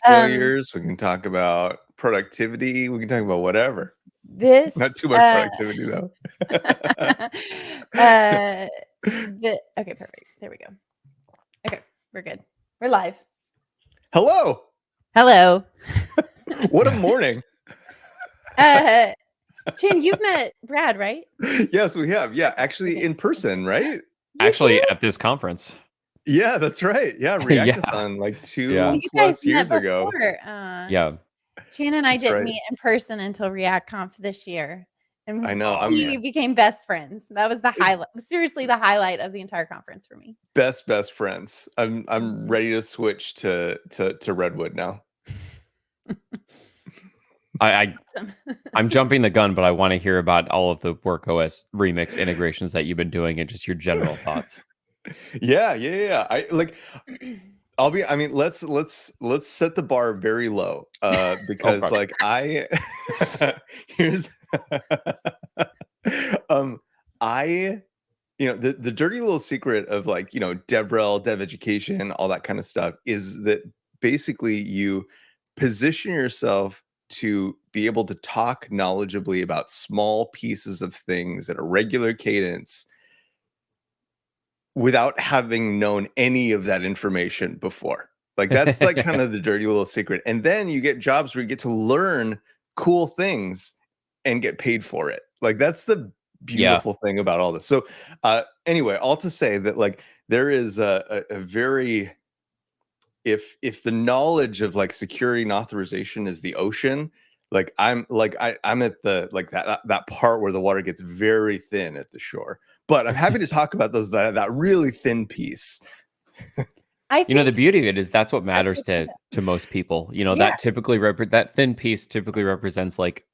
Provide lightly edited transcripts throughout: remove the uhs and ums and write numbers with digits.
Um, failures. We can talk about productivity. We can talk about whatever. Not this, too much productivity though. uh, okay, perfect. There we go. Okay, we're good. We're live. Hello. Hello. What a morning. Uh, Chan, you've met Brad, right? Yes, we have. Yeah, Okay, actually okay, in just checking. person, right? You Actually, too? at this conference. Yeah, that's right. Yeah, Yeah. Reactathon like Yeah. Oh, two you guys plus met years ago. before. Yeah. Chan and I That's didn't right. meet in person until ReactConf this year. I And know. we became best friends. That was the highlight. Seriously, the highlight of the entire conference for me. best friends. I'm Mhm. ready to switch to Redwood now. Awesome. I'm jumping the gun, but I want to hear about all of the WorkOS remix integrations that you've been doing and just your general thoughts. Yeah. I like I mean, let's set the bar very low. Because God. like I here's I the dirty little secret of like, DevRel, dev education, all that kind of stuff is that basically you position yourself to be able to talk knowledgeably about small pieces of things at a regular cadence without having known any of that information before. Like that's like kind of the dirty little secret. And then you get jobs where you get to learn cool things and get paid for it. Like that's the beautiful thing about all this. So anyway, all to say that like there is a very if the knowledge of like security and authorization is the ocean, like I'm at the like that part where the water gets very thin at the shore. But I'm happy to talk about that really thin piece. The beauty of it is that's what matters to most people. That typically that thin piece typically represents like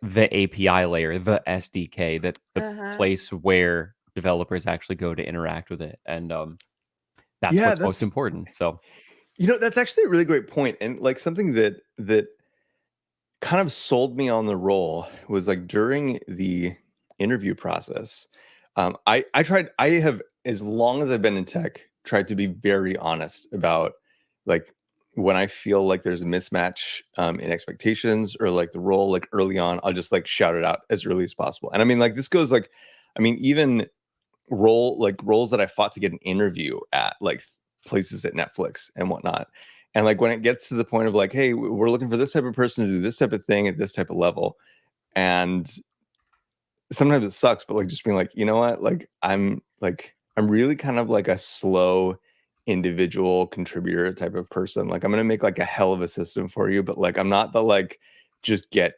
the API layer, the SDK, that the place where developers actually go to interact with it. And that's what's most important. So that's actually a really great point. And like something that kind of sold me on the role was like during the interview process. I have, as long as I've been in tech, tried to be very honest about like when I feel like there's a mismatch in expectations or like the role, like early on, I'll just like shout it out as early as possible. And I mean, like this goes like, I mean, even roles that I fought to get an interview at, like places at Netflix and whatnot. And like when it gets to the point of like, hey, we're looking for this type of person to do this type of thing at this type of level, and sometimes it sucks, but like just being like, you know what, I'm really kind of like a slow individual contributor type of person. Like I'm gonna make like a hell of a system for you, but like I'm not the like just get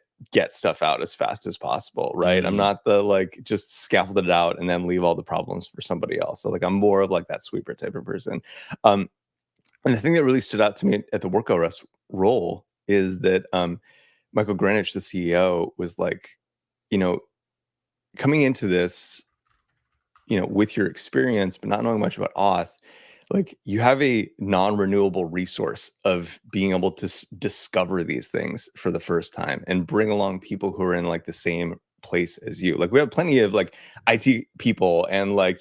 stuff out as fast as possible, right? I'm not the like just scaffold it out and then leave all the problems for somebody else. So like I'm more of like that sweeper type of person. And the thing that really stood out to me at the WorkOS role is that Michael Greenwich, the CEO, was like, coming into this, with your experience, but not knowing much about Auth, like you have a non-renewable resource of being able to discover these things for the first time and bring along people who are in like the same place as you. Like we have plenty of like IT people and like,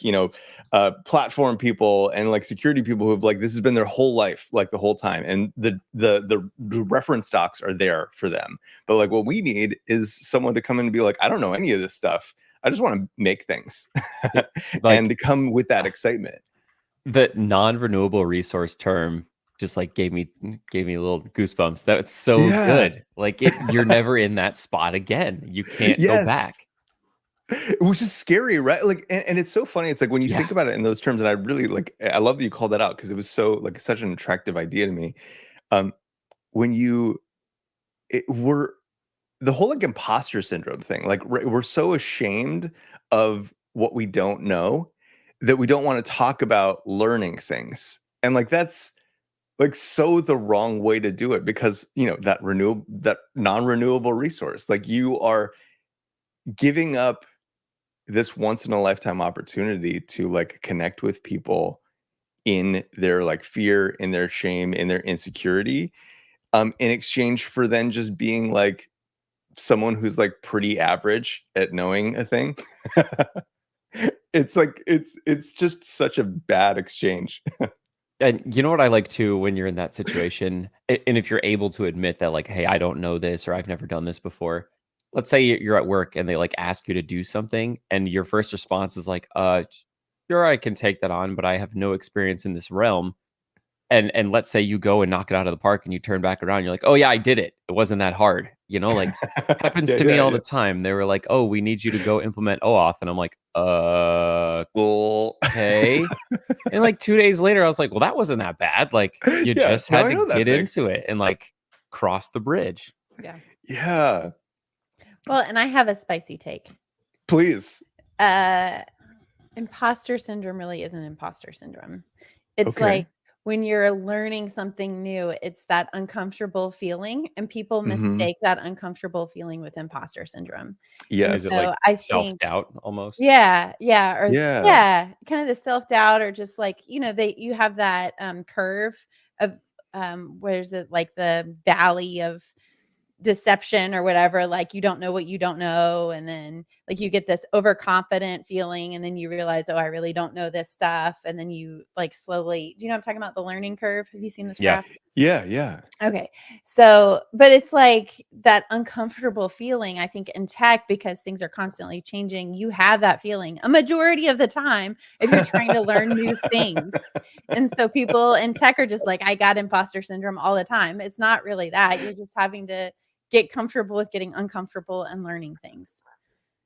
platform people and like security people who have like, this has been their whole life, like the whole time. And the reference docs are there for them. But like what we need is someone to come in and be like, I don't know any of this stuff. I just want to make things and to come with that excitement. The non-renewable resource term just like gave me a little goosebumps. That's so good. Like you're never in that spot again. You can't go back. Which is scary, right? Like, and it's so funny. It's like when you think about it in those terms, and I really like, I love that you called that out because it was so like such an attractive idea to me. When we're the whole like imposter syndrome thing, like we're so ashamed of what we don't know that we don't want to talk about learning things. And like that's like so the wrong way to do it because that non-renewable resource, like you are giving up this once in a lifetime opportunity to like connect with people in their like fear, in their shame, in their insecurity, in exchange for then just being like someone who's like pretty average at knowing a thing. It's like it's just such a bad exchange. And you know what I like too when you're in that situation, and if you're able to admit that, like, hey, I don't know this or I've never done this before. Let's say you're at work and they like ask you to do something, and your first response is like, sure, I can take that on, but I have no experience in this realm. And let's say you go and knock it out of the park and you turn back around, you're like, "Oh, yeah, I did it. It wasn't that hard." Like, happens Yeah, to me yeah, all yeah. the time. They were like, "Oh, we need you to go implement OAuth." And I'm like, Well, okay." And, like, 2 days later, I was like, "Well, that wasn't that bad." Like, you yeah. just No, had I to know that get thing. into it and, like, cross the bridge. Yeah. Yeah, Well, and I have a spicy take. please. Uh, imposter syndrome really isn't imposter syndrome. It's Okay. like when you're learning something new, it's that uncomfortable feeling, and people Hmm. mistake that uncomfortable feeling with imposter syndrome. And Is it, Yes. like, so I think self-doubt almost? yeah, yeah, or Yeah. yeah, kind of the self-doubt or just like, you have that, curve of, where's it like the valley of deception or whatever, like you don't know what you don't know, and then like you get this overconfident feeling, and then you realize, oh, I really don't know this stuff, and then you like slowly, do you know what I'm talking about, the learning curve? Have you seen this Yeah. graph? Yeah. Yeah. Okay. So, but it's like that uncomfortable feeling, I think, in tech, because things are constantly changing. You have that feeling a majority of the time if you're trying to learn new things. And so people in tech are just like, I got imposter syndrome all the time. It's not really that. You're just having to get comfortable with getting uncomfortable and learning things.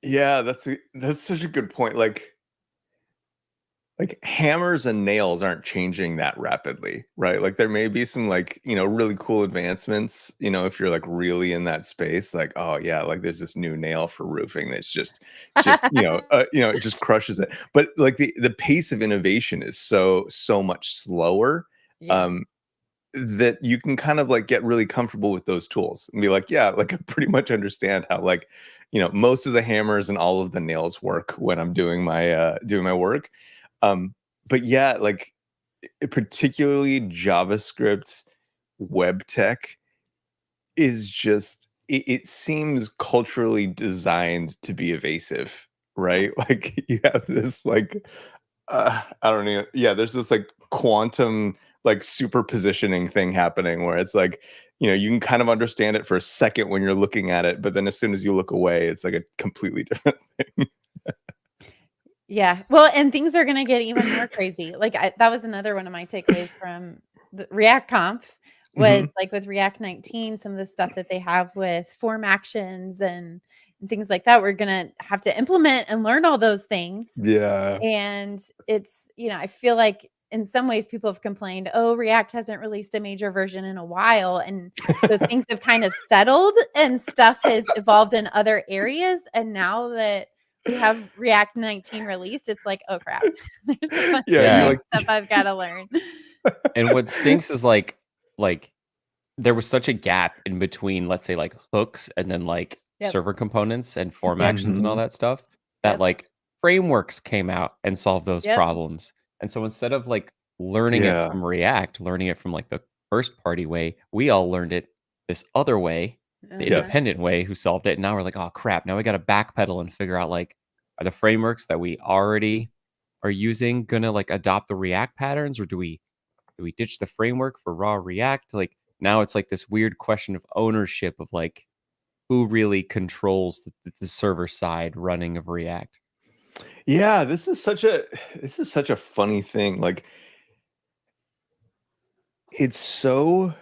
Yeah, that's such a good point. Like hammers and nails aren't changing that rapidly, right? Like there may be some like, really cool advancements, if you're like really in that space, like, oh yeah, like there's this new nail for roofing that's just, it just crushes it. But like the pace of innovation is so much slower. Yeah. Um, that you can kind of like get really comfortable with those tools and be like, yeah, like I pretty much understand how like, most of the hammers and all of the nails work when I'm doing my work. Um, but yeah, like particularly JavaScript web tech is just it seems culturally designed to be evasive, Yeah. right? Like you have this like I don't know. Yeah, there's this like quantum like superpositioning thing happening where it's like, you can kind of understand it for a second when you're looking at it, but then as soon as you look away, it's like a completely different thing. Yeah. Well, and things are gonna get even more crazy. Like, that was another one of my takeaways from the React Conf, was, Hmm. like, with React 19, some of the stuff that they have with form actions and things like that. We're gonna have to implement and learn all those things. Yeah. And it's, I feel like in some ways people have complained, "Oh, React hasn't released a major version in a while." And so things have kind of settled and stuff has evolved in other areas. And now that we have React 19 released, it's like, "Oh crap. There's a bunch Yeah, of you're new Yeah. like stuff I've got to learn." And what stinks is like there was such a gap in between, let's say, like hooks and then like Yep. server components and form Yep. actions and all Mhm. that stuff, that Yep. like frameworks came out and solved those Yep. problems. And so instead of like learning it Yeah. from React, learning it from like the first party way, we all learned it this other way, the Uh-huh. Yes. independent way who solved it. And now we're like, oh crap, now we got to backpedal and figure out like, are the frameworks that we already are using gonna like adopt the React patterns, or do we ditch the framework for raw React? Like now it's like this weird question of ownership of like who really controls the server side running of React. Yeah, this is such a funny thing. Like it's so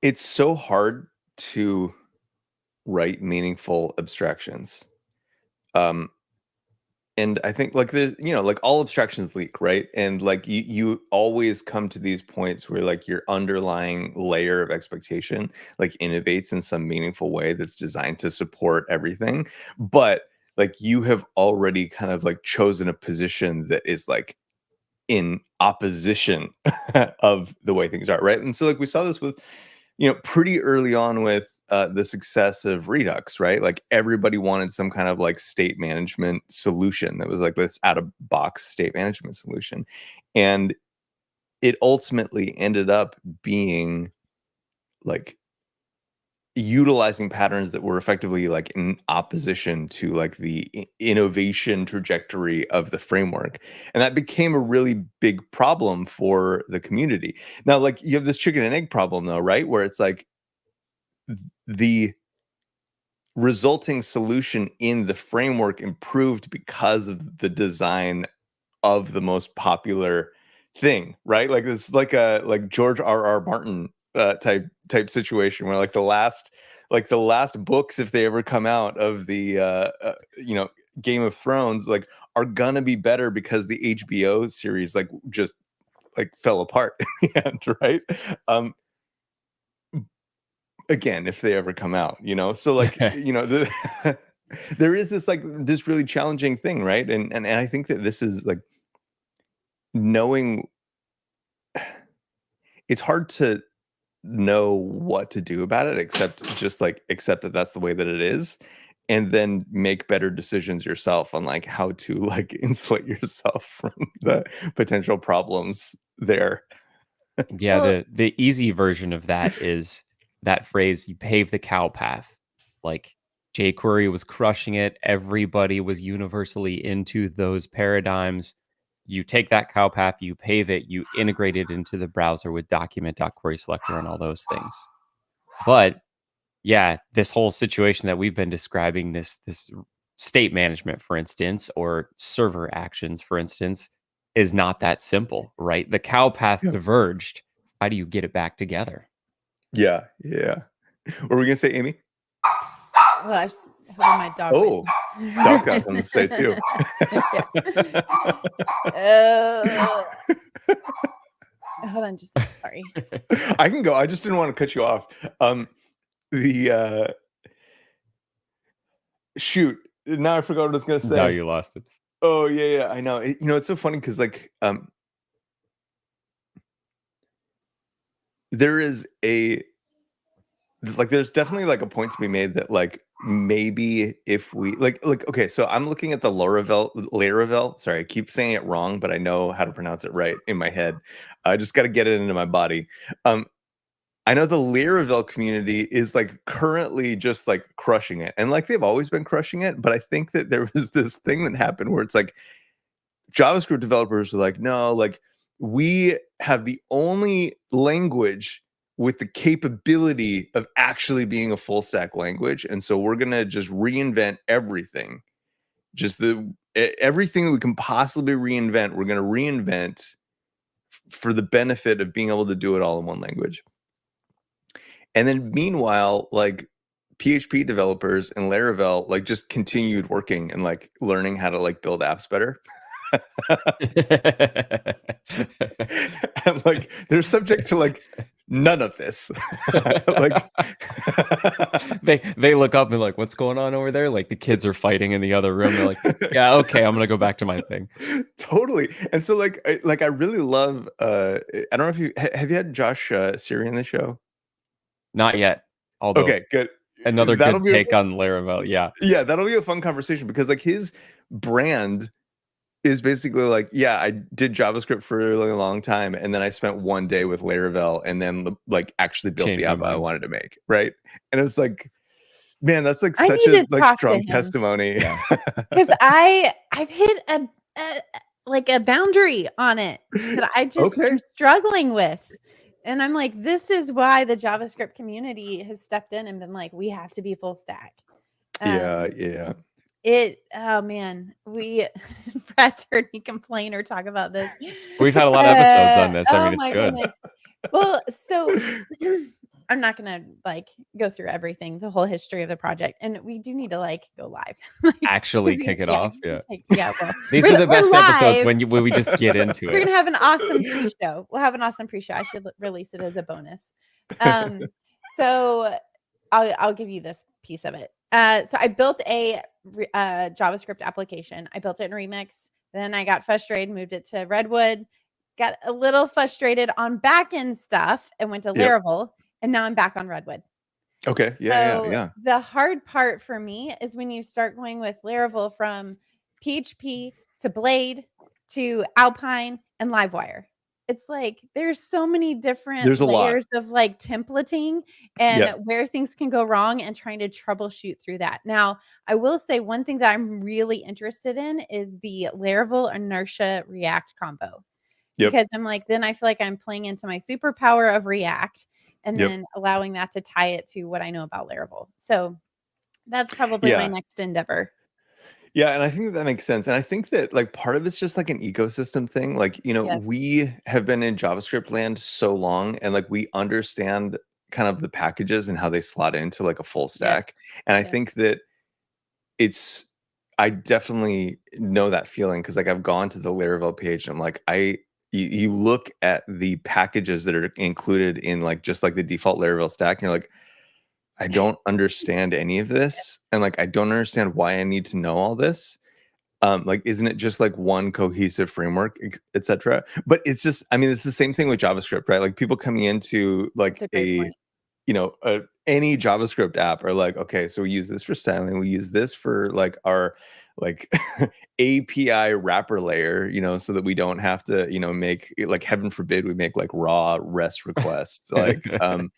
it's so hard to write meaningful abstractions. Um and I think like like all abstractions leak, right? And like you always come to these points where like your underlying layer of expectation like innovates in some meaningful way that's designed to support everything. But like you have already kind of like chosen a position that is like in opposition of the way things are, right? And so like we saw this with, pretty early on with the success of Redux, right? Like everybody wanted some kind of like state management solution that was like this out of box state management solution. And it ultimately ended up being like utilizing patterns that were effectively like in opposition to like the innovation trajectory of the framework, and that became a really big problem for the community. Now, like, you have this chicken and egg problem though, right, where it's like the resulting solution in the framework improved because of the design of the most popular thing, right? Like, it's like a like George R.R. Martin type situation where like the last books, if they ever come out, of the Game of Thrones, like, are gonna be better because the HBO series like just like fell apart in the end, right? Um, Again, if they ever come out, so like, there is this like this really challenging thing, right? And I think that this is like knowing it's hard to know what to do about it, except just like accept that that's the way that it is, and then make better decisions yourself on like how to like insulate yourself from the potential problems there. Yeah, the easy version of that is that phrase, "You pave the cow path." Like, jQuery was crushing it. Everybody was universally into those paradigms. You take that cow path, you pave it, you integrate it into the browser with document.query selector and all those things. But yeah, this whole situation that we've been describing, this state management, for instance, or server actions, for instance, is not that simple, right? The cow path Yeah. diverged. How do you get it back together? Yeah. What were we gonna say, Amy? Well, I was hoping my dog Oh, dog got something to say too. Hold on, just sorry. I can go. I just didn't want to cut you off. The shoot. Now I forgot what I was gonna say. Now you lost it. Oh yeah, I know. It's so funny because like there is there's definitely like a point to be made that like maybe if we like okay, so I'm looking at the Laravel. Sorry, I keep saying it wrong, but I know how to pronounce it right in my head. I just got to get it into my body. I know the Laravel community is like currently just like crushing it, and like they've always been crushing it. But I think that there was this thing that happened where it's like JavaScript developers are like, no, like, we have the only language with the capability of actually being a full stack language, and so we're gonna just reinvent everything. Just everything that we can possibly reinvent, we're gonna reinvent for the benefit of being able to do it all in one language. And then meanwhile, like, PHP developers and Laravel like just continued working and like learning how to like build apps better. And like they're subject to like none of this. Like they look up and like, what's going on over there? Like the kids are fighting in the other room. They're like, yeah, okay, I'm gonna go back to my thing. Totally. And so like I really love I don't know if you have you had Josh Siri in the show? Not yet. Although Okay, good. another That'll good be take on Laravel. Yeah. Yeah, that'll be a fun conversation because like his brand is basically like, yeah, I did JavaScript for a really long time, and then I spent one day with Laravel, and then like actually built Changed the my app I mind. wanted to make, right? And it's like, man, that's like I such need a to like talk to strong him. testimony. Yeah. Because I've hit like a boundary on it that I just Okay. am struggling with. And I'm like, this is why the JavaScript community has stepped in and been like, we have to be full stack. Yeah. Oh man, Brad's heard me complain or talk about this. We've had a lot of episodes on this. I Oh mean, it's my good. goodness. Well, so I'm not gonna like go through everything, the whole history of the project, and we do need to like go live. Like, Actually kick it off. Yeah. Well, These are the we're best episodes live. when we just get into We're it. gonna have an awesome pre-show. We'll have an awesome pre-show. I should release it as a bonus. So I'll give you this piece of it. So I built a JavaScript application. I built it in Remix. Then I got frustrated, moved it to Redwood. Got a little frustrated on backend stuff and went to Yep. Laravel. And now I'm back on Redwood. Okay. Yeah. The hard part for me is when you start going with Laravel from PHP to Blade to Alpine and Livewire. it's like there's so many different There's a lot. layers of like templating and Yes. where things can go wrong and trying to troubleshoot through that. Now, I will say one thing that I'm really interested in is the Laravel inertia React combo. Yep. Because I'm like, then I feel like I'm playing into my superpower of React and Yep. then allowing that to tie it to what I know about Laravel. So that's probably my next endeavor. Yeah, and I think that makes sense. And I think that like part of it's just like an ecosystem thing. Like, you know, Yep. we have been in JavaScript land so long and like we understand kind of the packages and how they slot into like a full stack. And I think that I definitely know that feeling because like I've gone to the Laravel page and I'm like, you look at the packages that are included in like just like the default Laravel stack, and you're like, I don't understand any of this. And like, I don't understand why I need to know all this. Like, isn't it just like one cohesive framework, etc.? But it's just, I mean, it's the same thing with JavaScript, right? Like people coming into like That's a great point. any JavaScript app are like, okay, so we use this for styling, we use this for like our like API wrapper layer, so that we don't have to, make like, heaven forbid we make like raw REST requests, like and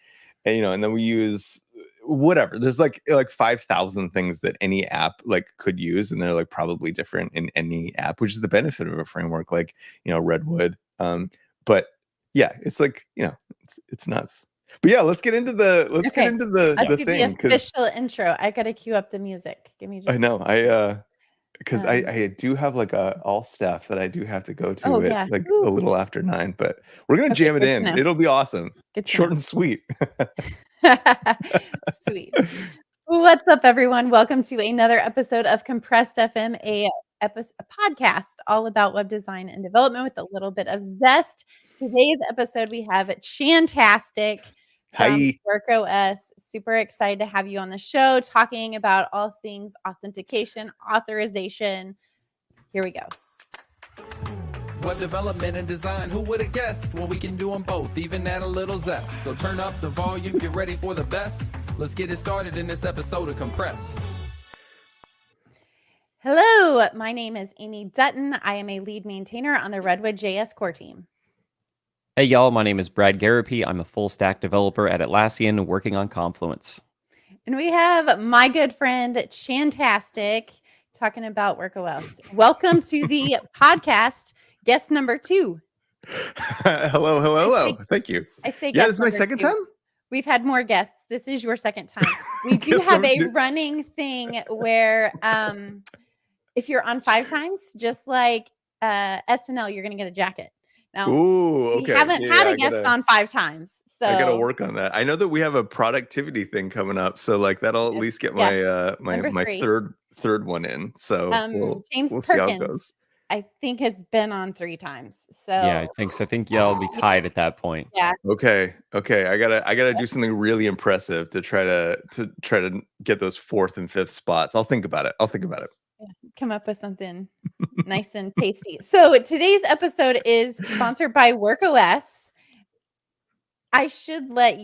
then we use whatever. There's like 5,000 things that any app like could use, and they're like probably different in any app, which is the benefit of a framework like Redwood. But yeah, it's like it's nuts. But yeah, let's get into the I'll thing give the official intro. I gotta cue up the music. Give me just I know because I do have like a all staff that I do have to go to at like a little after 9, but we're gonna jam it in. It'll be awesome. Short and sweet. Sweet. What's up, everyone? Welcome to another episode of Compressed FM, a podcast all about web design and development with a little bit of zest. Today's episode, we have Chantastic from WorkOS. Super excited to have you on the show, talking about all things authentication, authorization. Here we go. Web development and design, who would have guessed? Well, we can do them both, even add a little zest. So turn up the volume, get ready for the best. Let's get it started in this episode of Compressed. Hello, my name is Amy Dutton. I am a lead maintainer on the Redwood JS core team. Hey, y'all. My name is Brad Garapi. I'm a full stack developer at Atlassian working on Confluence. And we have my good friend Chantastic talking about WorkOS. Welcome to the podcast. Guest number 2. Hello. Thank you. I say guest. Yeah, this is my second time. We've had more guests. This is your second time. We do have a running thing where if you're on 5 times, just like SNL, you're going to get a jacket. Now, we haven't had a guest on 5 times. So I got to work on that. I know that we have a productivity thing coming up. So like that'll at least get my my third one in. So James we'll see how it goes. I think has been on 3 times. So yeah, I think y'all will be tied at that point. Yeah. Okay. I gotta do something really impressive to try to get those 4th and 5th spots. I'll think about it. Yeah, come up with something nice and tasty. So today's episode is sponsored by WorkOS. I should let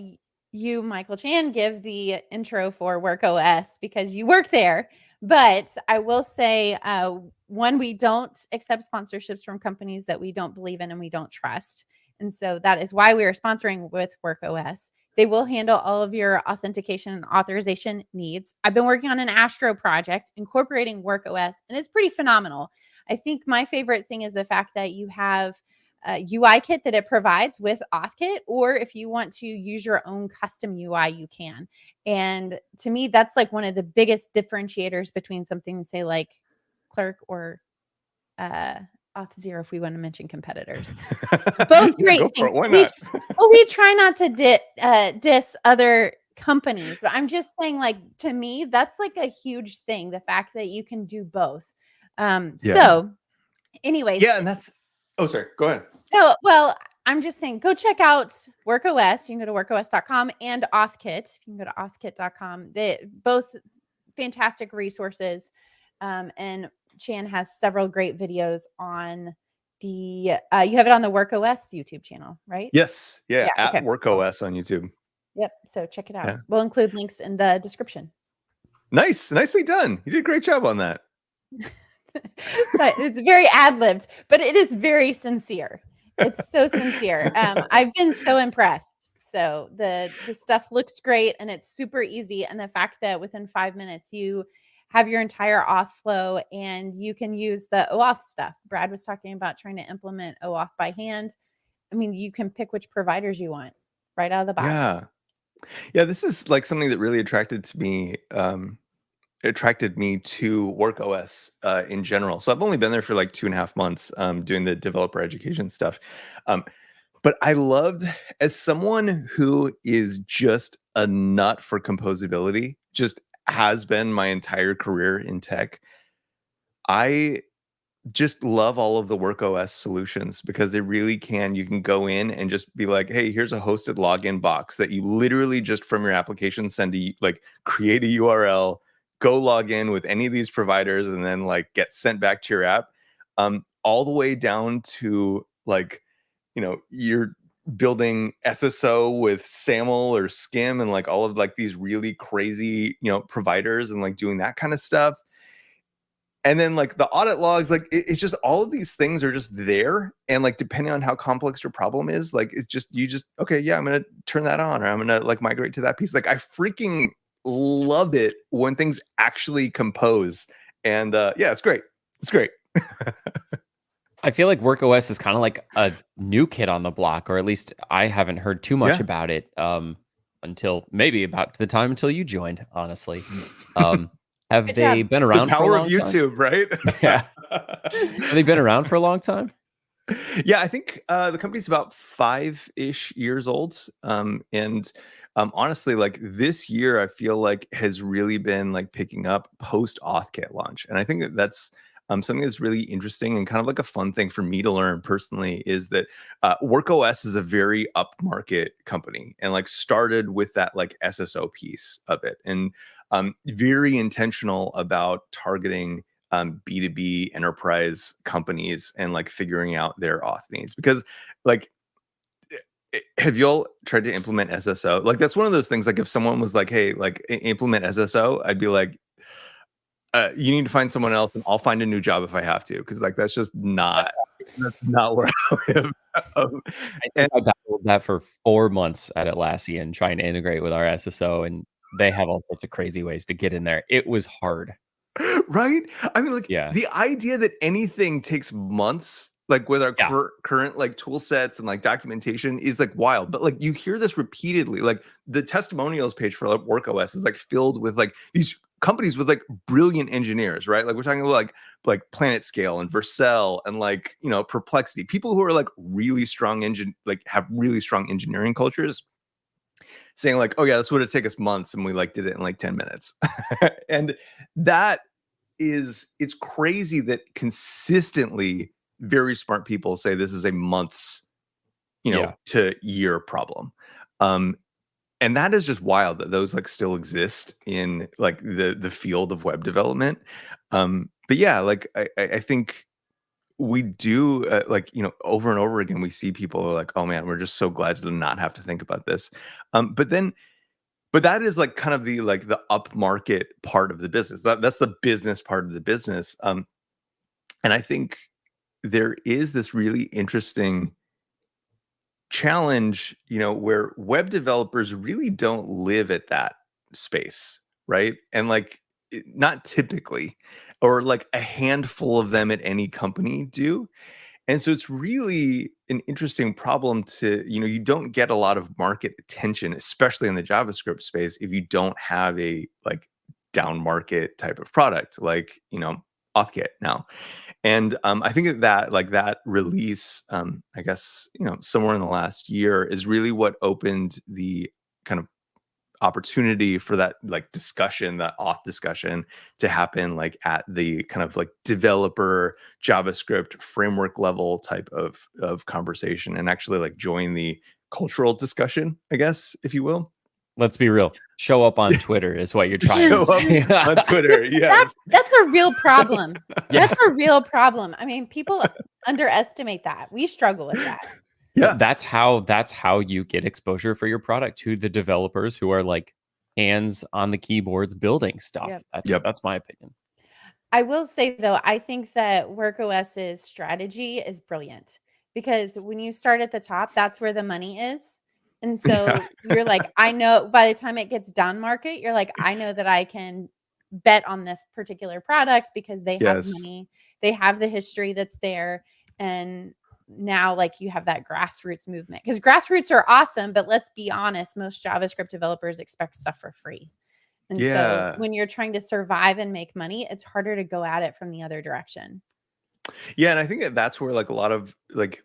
you, Michael Chan, give the intro for WorkOS because you work there. But I will say, one, we don't accept sponsorships from companies that we don't believe in and we don't trust. And so that is why we are sponsoring with WorkOS. They will handle all of your authentication and authorization needs. I've been working on an Astro project incorporating WorkOS, and it's pretty phenomenal. I think my favorite thing is the fact that you have a UI kit that it provides with AuthKit, or if you want to use your own custom UI, you can. And to me, that's like one of the biggest differentiators between something, say, like Clerk or Auth-0, if we want to mention competitors. Both great things. Why not? We try not to diss other companies, but I'm just saying, like, to me, that's like a huge thing, the fact that you can do both. So anyways. Yeah, and that's sorry, go ahead. No, well, I'm just saying, go check out WorkOS. You can go to workos.com and AuthKit. You can go to authkit.com. They both fantastic resources. And Chan has several great videos on the you have it on the WorkOS YouTube channel, right? Yes. Yeah, at WorkOS on YouTube. Yep. So check it out. Yeah. We'll include links in the description. Nicely done. You did a great job on that. It's very ad-libbed, but it is very sincere. It's so sincere. I've been so impressed. So the stuff looks great and it's super easy. And the fact that within 5 minutes you have your entire auth flow and you can use the OAuth stuff. Brad was talking about trying to implement OAuth by hand. I mean, you can pick which providers you want right out of the box. Yeah. Yeah, this is like something that really attracted me to WorkOS in general. So I've only been there for like 2.5 months doing the developer education stuff. But I loved, as someone who is just a nut for composability, just has been my entire career in tech, I just love all of the WorkOS solutions because they really you can go in and just be like, hey, here's a hosted login box that you literally just from your application send create a URL, go log in with any of these providers, and then like get sent back to your app. All the way down to like, you're building SSO with SAML or Skim and like all of like these really crazy, providers and like doing that kind of stuff. And then like the audit logs, like it's just all of these things are just there. And like, depending on how complex your problem is, like, it's just, okay, yeah, I'm going to turn that on, or I'm going to like migrate to that piece. Like I freaking love it when things actually compose. And yeah, it's great. It's great. I feel like WorkOS is kind of like a new kid on the block, or at least I haven't heard too much about it until maybe about the time until you joined, honestly. Have Good they job. been around The for a power long of YouTube, time? right? Yeah. Have they been around for a long time? Yeah, I think the company's about 5-ish years old. And honestly, like this year, I feel like has really been like picking up post Auth-kit launch. And I think that's something that's really interesting and kind of like a fun thing for me to learn personally, is that WorkOS is a very upmarket company and like started with that like SSO piece of it, and very intentional about targeting B2B enterprise companies and like figuring out their auth needs. Because like, have y'all tried to implement SSO? Like that's one of those things, like if someone was like, hey, like implement SSO, I'd be like, you need to find someone else and I'll find a new job if I have to. Cause like, that's not where I live. I think I battled that for 4 months at Atlassian trying to integrate with our SSO, and they have all sorts of crazy ways to get in there. It was hard. Right? I mean, like Yeah. the idea that anything takes months, like with our current like tool sets and like documentation, is like wild. But like you hear this repeatedly. Like the testimonials page for like WorkOS is like filled with like these companies with like brilliant engineers, right? Like we're talking about like Planet Scale and Vercel and like, Perplexity, people who are like really strong have really strong engineering cultures, saying like, oh yeah, this would have taken us months and we like did it in like 10 minutes. And that it's crazy that consistently very smart people say this is a months, to year problem. And that is just wild that those like still exist in like the field of web development. But yeah, like I think we do over and over again, we see people are like, oh man, we're just so glad to not have to think about this. But that is like kind of the upmarket part of the business. That's the business part of the business. And I think there is this really interesting challenge, where web developers really don't live at that space, right? And like not typically, or like a handful of them at any company do. And so it's really an interesting problem to, you don't get a lot of market attention, especially in the JavaScript space, if you don't have a like down market type of product, like, Auth-kit now. And I think that release, I guess, somewhere in the last year is really what opened the kind of opportunity for that like discussion, that auth discussion, to happen like at the kind of like developer JavaScript framework level type of conversation, and actually like join the cultural discussion, I guess, if you will. Let's be real. Show up on Twitter is what you're trying to say. On Twitter, yes. That's a real problem. That's a real problem. I mean, people underestimate that. We struggle with that. Yeah, that's how you get exposure for your product to the developers who are like hands on the keyboards building stuff. That's my opinion. I will say though, I think that WorkOS's strategy is brilliant because when you start at the top, that's where the money is. And so Yeah. you're like, I know by the time it gets down market, you're like, I know that I can bet on this particular product because they have Yes. money, they have the history that's there. And now like you have that grassroots movement, because grassroots are awesome, but let's be honest, most JavaScript developers expect stuff for free. And so Yeah. when you're trying to survive and make money, it's harder to go at it from the other direction. Yeah, and I think that that's where like a lot of like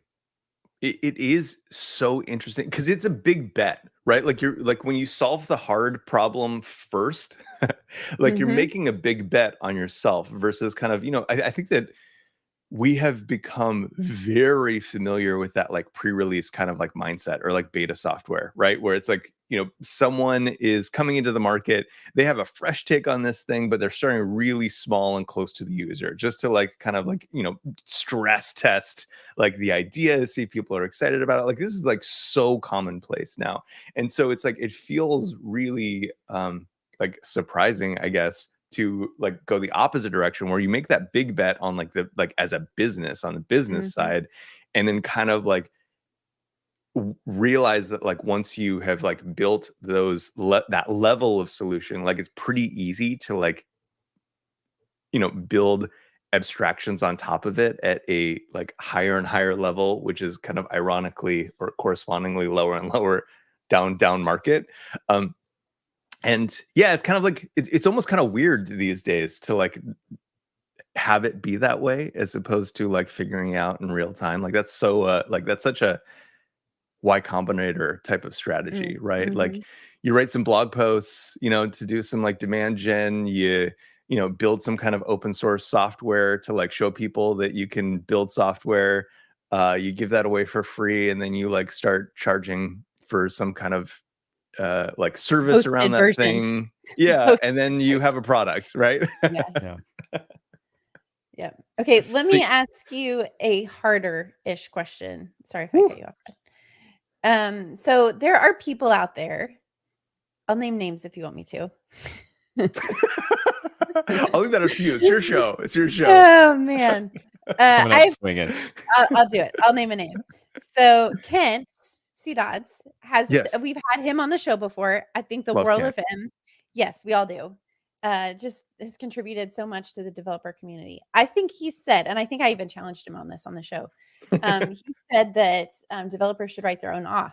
it is so interesting because it's a big bet, right? Like you're like when you solve the hard problem first, like you're Mhm. making a big bet on yourself versus kind of, I think that we have become very familiar with that like pre-release kind of like mindset or like beta software, right? Where it's like, someone is coming into the market, they have a fresh take on this thing, but they're starting really small and close to the user just to like kind of like, stress test like the idea, see if people are excited about it. Like this is like so commonplace now. And so it's like, it feels really like surprising, I guess, to like go the opposite direction where you make that big bet on like the like as a business on the business side, and then kind of like realize that like once you have like built those that level of solution, like it's pretty easy to like build abstractions on top of it at a like higher and higher level, which is kind of ironically or correspondingly lower and lower down market. And yeah, it's kind of like it's almost kind of weird these days to like have it be that way as opposed to like figuring out in real time. Like that's so like that's such a Y Combinator type of strategy, right? Like you write some blog posts, to do some like demand gen, you build some kind of open source software to like show people that you can build software. You give that away for free, and then you like start charging for some kind of like service around Hosted that version. thing. Yeah. Hosted And then you have a product, right? Yeah. Yeah. Yeah. Okay, let me ask you a harder-ish question. Sorry if I cut you off. So there are people out there. I'll name names if you want me to. I'll leave that up to you. It's your show. It's your show. Oh man. Coming out swinging. I'll do it. I'll name a name. So Kent C. Dodds Yes. we've had him on the show before. I think the Love world Kent. of him. Yes, we all do. Just has contributed so much to the developer community. I think he said, and I think I even challenged him on this on the show. He said that developers should write their own auth.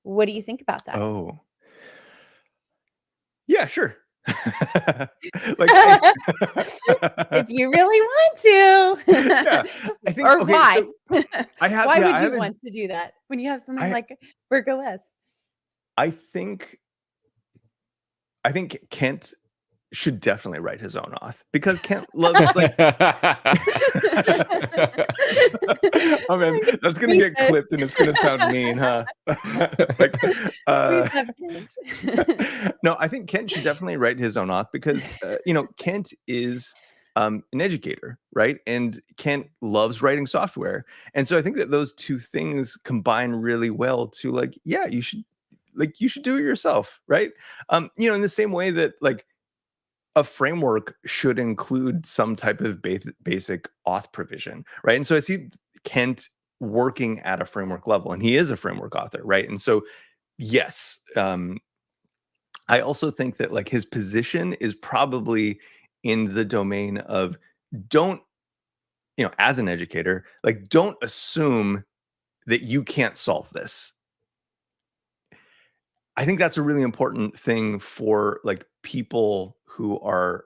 What do you think about that? Oh. Yeah, sure. Like if you really want to. Yeah, I think or okay, why? so I have Why yeah, would I you haven't- want to do that when you have something I- like Burg OS? I think Kent should definitely write his own auth because Kent loves like oh man, that's gonna get clipped and it's gonna sound mean, huh? Like no, I think Kent should definitely write his own auth because Kent is an educator, right? And Kent loves writing software. And so I think that those two things combine really well to like, yeah, you should do it yourself, right? In the same way that like a framework should include some type of basic auth provision, right? And so I see Kent working at a framework level, and he is a framework author, right? And so, yes, I also think that like his position is probably in the domain of don't, as an educator, like don't assume that you can't solve this. I think that's a really important thing for like people who are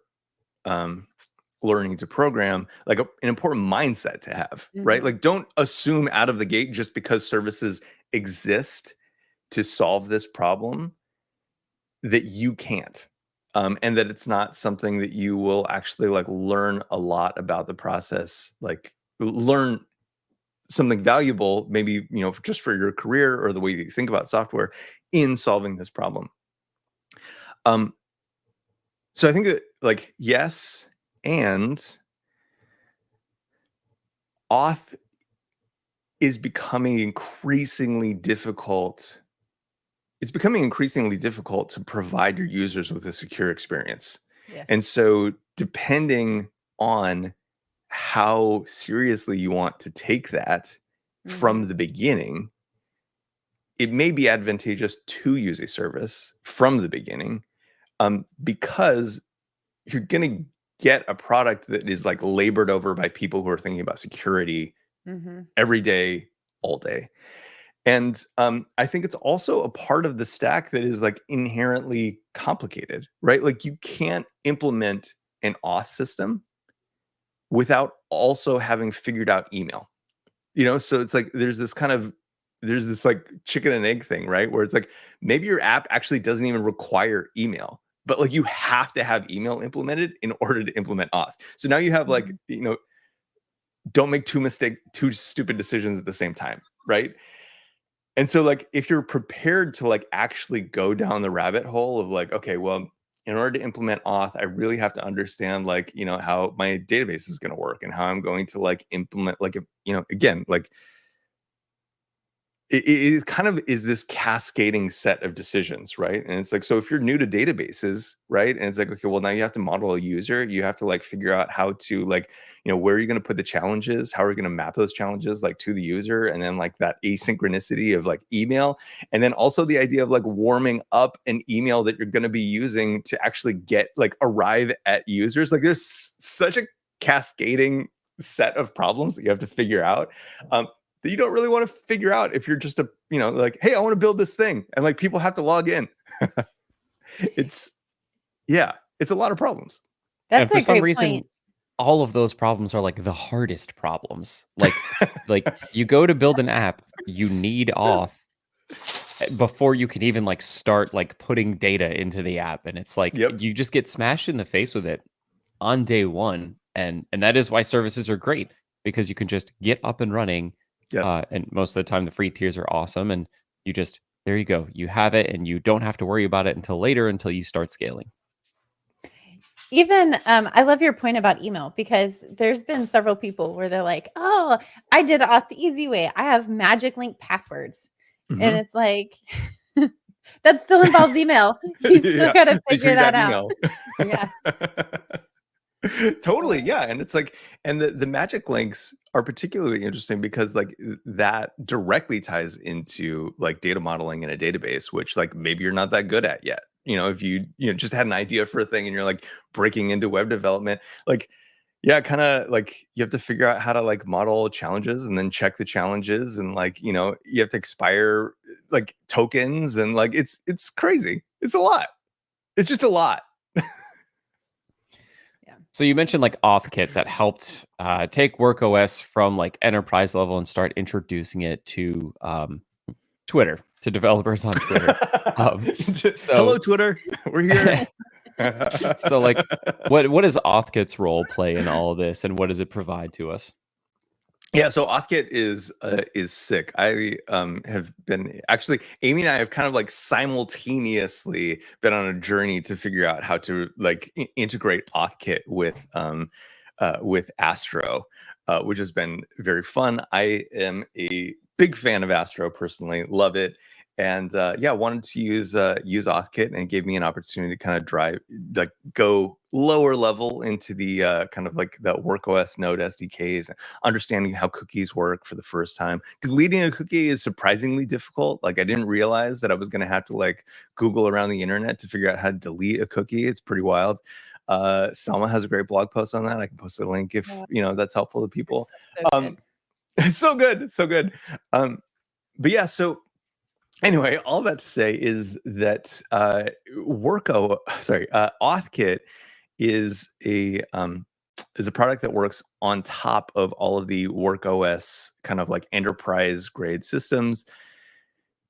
learning to program, like an important mindset to have, right? Like don't assume out of the gate just because services exist to solve this problem that you can't. And that it's not something that you will actually like learn a lot about the process, like learn something valuable, maybe, just for your career or the way you think about software in solving this problem. So I think that like, yes, and auth is becoming increasingly difficult. It's becoming increasingly difficult to provide your users with a secure experience. Yes. And so depending on how seriously you want to take that, from the beginning, it may be advantageous to use a service from the beginning, because you're going to get a product that is like labored over by people who are thinking about security every day, all day. And I think it's also a part of the stack that is like inherently complicated, right? Like you can't implement an auth system without also having figured out email, So it's like there's this like chicken and egg thing, right? Where it's like maybe your app actually doesn't even require email, but like you have to have email implemented in order to implement auth. So now you have like, don't make two stupid decisions at the same time, right? And so like if you're prepared to like actually go down the rabbit hole of like, okay, well, in order to implement auth, I really have to understand like, how my database is going to work and how I'm going to like implement, like, if, again, like it kind of is this cascading set of decisions, right? And it's like, so if you're new to databases, right? And it's like, okay, well, now you have to model a user. You have to like figure out how to like, where are you going to put the challenges? How are you going to map those challenges like to the user? And then like that asynchronicity of like email. And then also the idea of like warming up an email that you're going to be using to actually get like arrive at users. Like there's such a cascading set of problems that you have to figure out. That you don't really want to figure out if you're just like, hey, I want to build this thing. And like people have to log in. It's a lot of problems. That's and for a some great reason, point. all of those problems are like the hardest problems. Like, like you go to build an app, you need auth before you can even like start like putting data into the app. And it's like, you just get smashed in the face with it on day one. And that is why services are great, because you can just get up and running. Yes. And most of the time the free tiers are awesome. And there you go. You have it and you don't have to worry about it until later, until you start scaling. Even I love your point about email, because there's been several people where they're like, oh, I did it auth the easy way. I have magic link passwords. And it's like, that still involves email. You still got to figure that out. Yeah. Totally. Yeah. And it's like, and the magic links are particularly interesting because like that directly ties into like data modeling in a database, which like maybe you're not that good at yet. If you just had an idea for a thing and you're like breaking into web development, like, kind of like you have to figure out how to like model challenges and then check the challenges. And like, you have to expire like tokens and like, it's crazy. It's a lot. It's just a lot. So you mentioned like AuthKit that helped take WorkOS from like enterprise level and start introducing it to Twitter, to developers on Twitter. Hello, Twitter. We're here. So like, what does AuthKit's role play in all of this, and what does it provide to us? Yeah, so AuthKit is sick. I have been actually, Amy and I have kind of like simultaneously been on a journey to figure out how to like integrate AuthKit with Astro, which has been very fun. I am a big fan of Astro personally, love it. And wanted to use AuthKit, and it gave me an opportunity to kind of go lower level into the kind of like the WorkOS Node SDKs, understanding how cookies work for the first time. Deleting a cookie is surprisingly difficult. Like I didn't realize that I was going to have to like Google around the internet to figure out how to delete a cookie. It's pretty wild. Selma has a great blog post on that. I can post a link if that's helpful to people. So good. But yeah, so anyway, all that to say is that AuthKit is a product that works on top of all of the WorkOS kind of like enterprise grade systems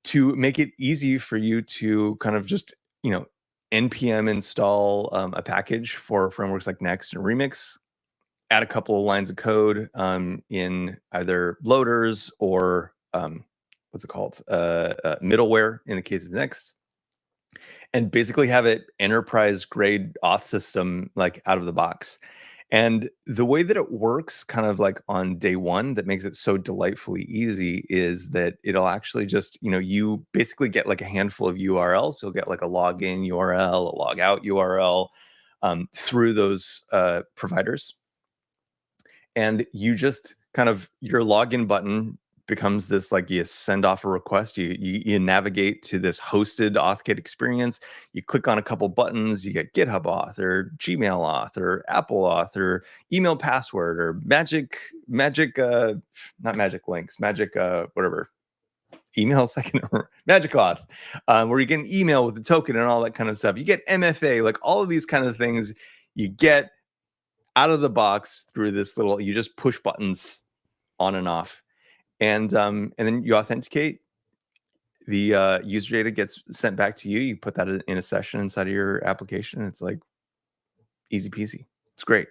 to make it easy for you to kind of just npm install a package for frameworks like Next and Remix, add a couple of lines of code in either loaders or what's it called? Middleware in the case of Next, and basically have it enterprise grade auth system like out of the box. And the way that it works kind of like on day one that makes it so delightfully easy is that it'll actually just, you basically get like a handful of URLs. You'll get like a login URL, a logout URL through those providers. And you just kind of, your login button becomes this, like, you send off a request, you navigate to this hosted Auth-kit experience, you click on a couple buttons, you get GitHub Auth or Gmail Auth or Apple Auth or email password or magic not magic links, magic whatever. Email second or magic auth, where you get an email with the token and all that kind of stuff. You get MFA, like all of these kind of things you get out of the box through this little, you just push buttons on and off. And then you authenticate. The user data gets sent back to you. You put that in a session inside of your application. It's like easy peasy. It's great.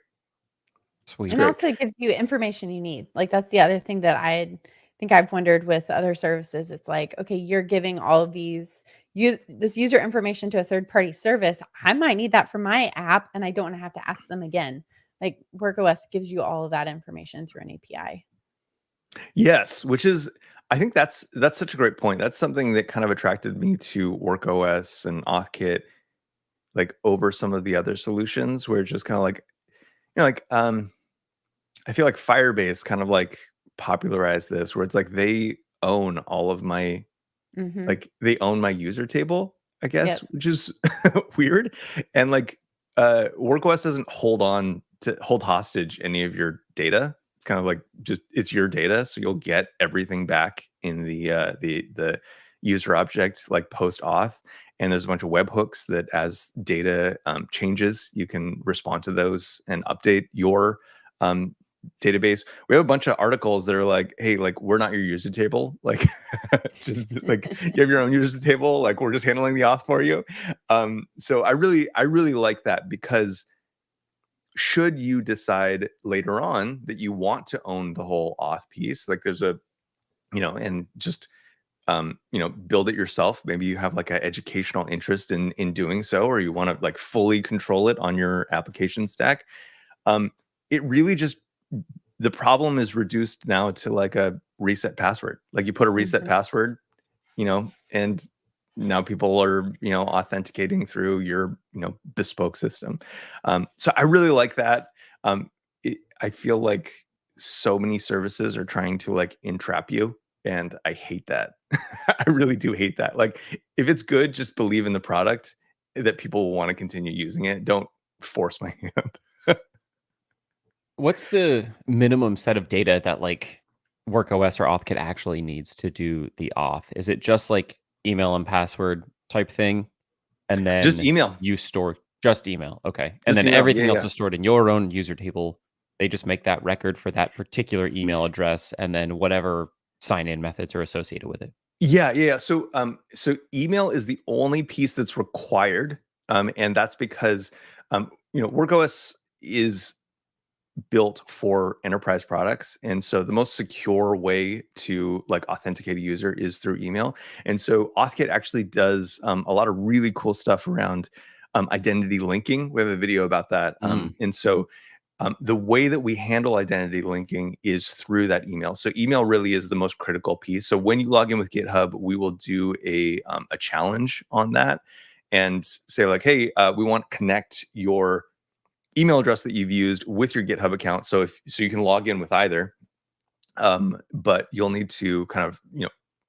Sweet. And also it gives you information you need. Like that's the other thing that I think I've wondered with other services. It's like, okay, you're giving all of this user information to a third-party service. I might need that for my app and I don't have to ask them again. Like WorkOS gives you all of that information through an API. Yes, which is, I think that's such a great point. That's something that kind of attracted me to WorkOS and Auth-kit, like over some of the other solutions, where it's just kind of like, I feel like Firebase kind of like popularized this, where it's like they own all of my, like they own my user table, I guess, which is weird. And like WorkOS doesn't hold hostage any of your data. It's kind of like just, it's your data, so you'll get everything back in the user object, like post auth. And there's a bunch of webhooks that, as data changes, you can respond to those and update your database. We have a bunch of articles that are like, hey, like, we're not your user table. Like, just like you have your own user table. Like, we're just handling the auth for you. So I really like that, because should you decide later on that you want to own the whole auth piece, like there's a, and just, build it yourself. Maybe you have like an educational interest in doing so, or you want to like fully control it on your application stack. It really just, the problem is reduced now to like a reset password. Like you put a reset password, and now people are, authenticating through your, bespoke system. So I really like that. I feel like so many services are trying to like entrap you, and I hate that. I really do hate that. Like, if it's good, just believe in the product, that people will want to continue using it. Don't force my hand. What's the minimum set of data that like WorkOS or Auth-kit actually needs to do the auth? Is it just like email and password type thing? And then just email. You store just email. Okay. Just and then email. everything else is stored in your own user table. They just make that record for that particular email address, and then whatever sign-in methods are associated with it. Yeah. So email is the only piece that's required. And that's because, WorkOS is built for enterprise products, and so the most secure way to like authenticate a user is through email. And so Auth-kit actually does a lot of really cool stuff around identity linking. We have a video about that. And so the way that we handle identity linking is through that email. So email really is the most critical piece. So when you log in with GitHub, we will do a challenge on that and say like, hey, we want to connect your email address that you've used with your GitHub account. So you can log in with either, but you'll need to kind of,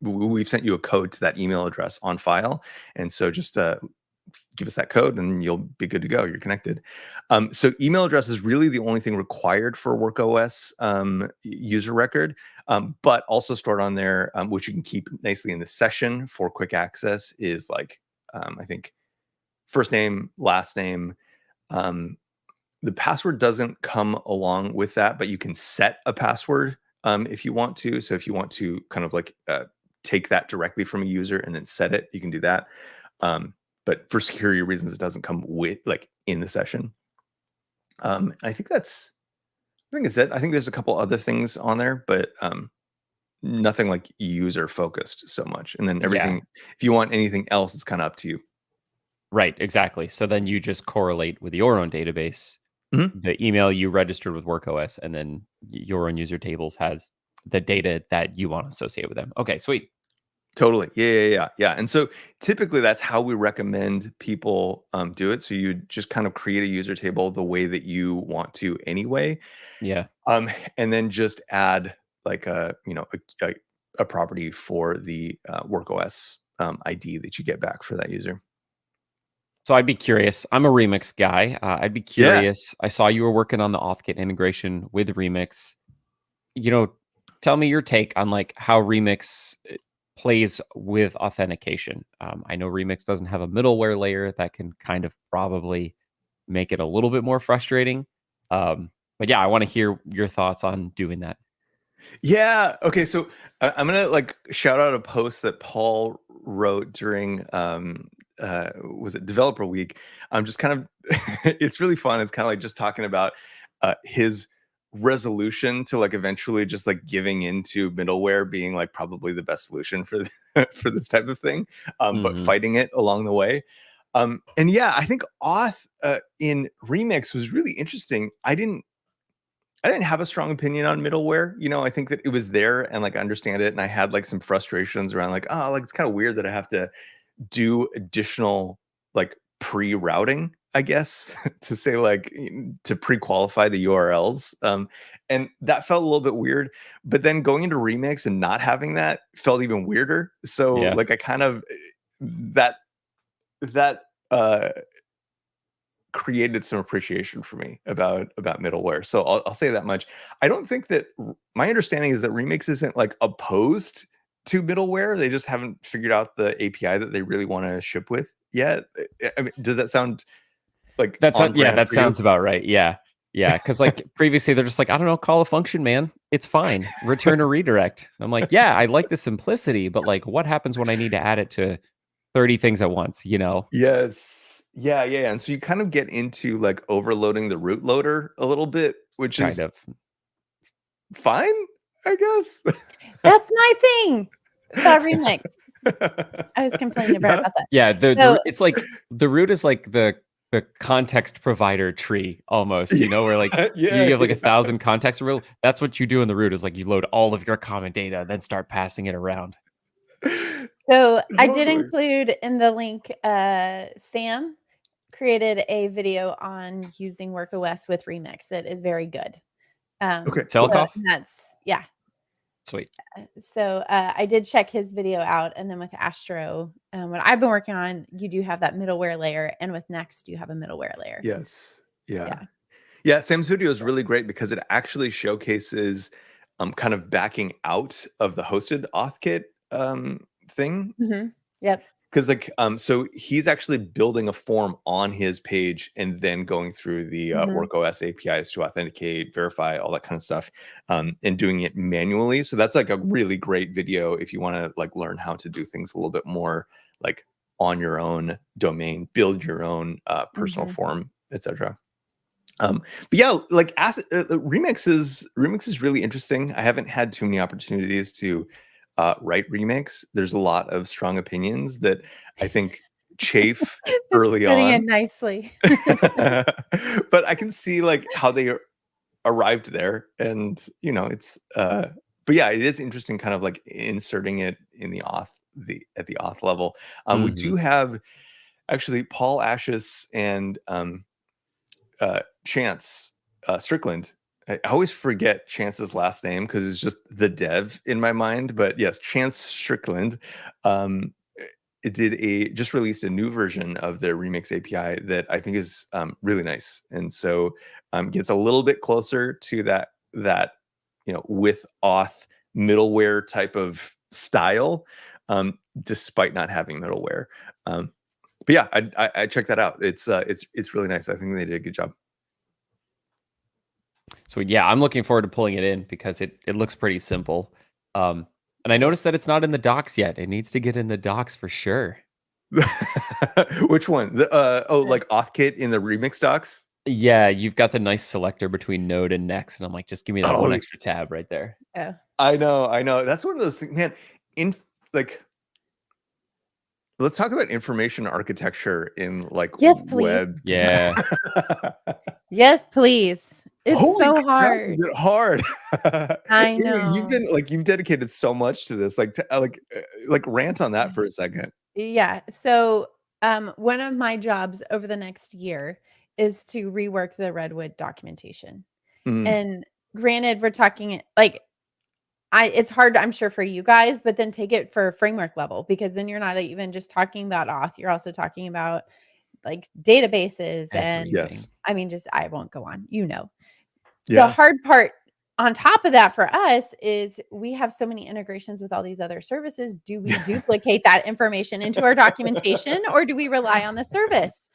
we've sent you a code to that email address on file. And so just give us that code and you'll be good to go. You're connected. So email address is really the only thing required for WorkOS user record, but also stored on there, which you can keep nicely in the session for quick access, is like, I think first name, last name. The password doesn't come along with that, but you can set a password if you want to. So if you want to kind of like take that directly from a user and then set it, you can do that. But for security reasons, it doesn't come with like in the session. I think it's it. I think there's a couple other things on there, but nothing like user focused so much. And then everything, if you want anything else, it's kind of up to you. Right, exactly. So then you just correlate with your own database, the email you registered with WorkOS, and then your own user tables has the data that you want to associate with them. Okay, sweet. Totally. Yeah. And so typically that's how we recommend people do it. So you just kind of create a user table the way that you want to anyway. Yeah. And then just add like a a property for the WorkOS ID that you get back for that user. So I'd be curious. I'm a Remix guy. I'd be curious. I saw you were working on the Auth-kit integration with Remix. Tell me your take on like how Remix plays with authentication. I know Remix doesn't have a middleware layer that can kind of probably make it a little bit more frustrating. But yeah, I want to hear your thoughts on doing that. Yeah. Okay. So I'm gonna like shout out a post that Paul wrote during was it Developer Week. I'm just kind of it's really fun. It's kind of like just talking about his resolution to like eventually just like giving into middleware being like probably the best solution for for this type of thing, but fighting it along the way. And yeah, I think Auth in Remix was really interesting. I didn't have a strong opinion on middleware. I think that it was there and like I understand it. And I had like some frustrations around like, oh, like it's kind of weird that I have to do additional like pre-routing, I guess, to say like to pre-qualify the URLs. And that felt a little bit weird. But then going into Remix and not having that felt even weirder. So like I kind of that created some appreciation for me about middleware. So I'll say that much. I don't think that my understanding is that Remix isn't like opposed to middleware. They just haven't figured out the API that they really want to ship with yet. I mean, does that sound like that sounds about right. Yeah. Because like previously they're just like, I don't know, call a function, man. It's fine. Return a redirect. I'm like, yeah, I like the simplicity, but like what happens when I need to add it to 30 things at once, Yes. Yeah. And so you kind of get into like overloading the root loader a little bit, which kind is of fine, I guess. That's my thing about Remix. I was complaining about that. Yeah, it's like the root is like the context provider tree almost, where like you have like 1,000 context. That's what you do in the root is like you load all of your common data, then start passing it around. So I did include in the link, Sam created a video on using WorkOS with Remix that is very good. Okay. Selikoff? Yeah. Sweet. So I did check his video out, and then with Astro, what I've been working on, you do have that middleware layer, and with Next, you have a middleware layer. Yes. Yeah. Sam's video is really great because it actually showcases kind of backing out of the hosted Auth-kit thing. Yep. Because like so he's actually building a form on his page and then going through the WorkOS APIs to authenticate, verify, all that kind of stuff, and doing it manually. So that's like a really great video if you want to like learn how to do things a little bit more like on your own domain, build your own personal form, etc. But yeah, like Remix is really interesting. I haven't had too many opportunities to write Remix. There's a lot of strong opinions that I think chafe early on. It nicely. But I can see like how they arrived there, and it's but yeah, it is interesting kind of like inserting it in the at the auth level. We do have actually Paul Ashes and Chance Strickland. I always forget Chance's last name because it's just the dev in my mind. But yes, Chance Strickland it just released a new version of their Remix API that I think is really nice, and so gets a little bit closer to that with auth middleware type of style, despite not having middleware. But yeah, I check that out. It's really nice. I think they did a good job. So yeah, I'm looking forward to pulling it in because it looks pretty simple. And I noticed that it's not in the docs yet. It needs to get in the docs for sure. Which one? Like Auth-kit in the Remix docs? Yeah, you've got the nice selector between Node and Next, and I'm like, just give me that one extra tab right there. Yeah. I know. That's one of those things, man. Let's talk about information architecture in like web. Yeah. Yes, please. It's so hard. It's hard. I know. You've dedicated so much to this. Like rant on that for a second. Yeah. So one of my jobs over the next year is to rework the Redwood documentation. And granted, we're talking like it's hard, I'm sure, for you guys, but then take it for framework level, because then you're not even just talking about auth, you're also talking about like databases and Everything. I mean, just I won't go on, you know. The Yeah. hard part on top of that for us is we have so many integrations with all these other services. Do we duplicate that information into our documentation, or do we rely on the service?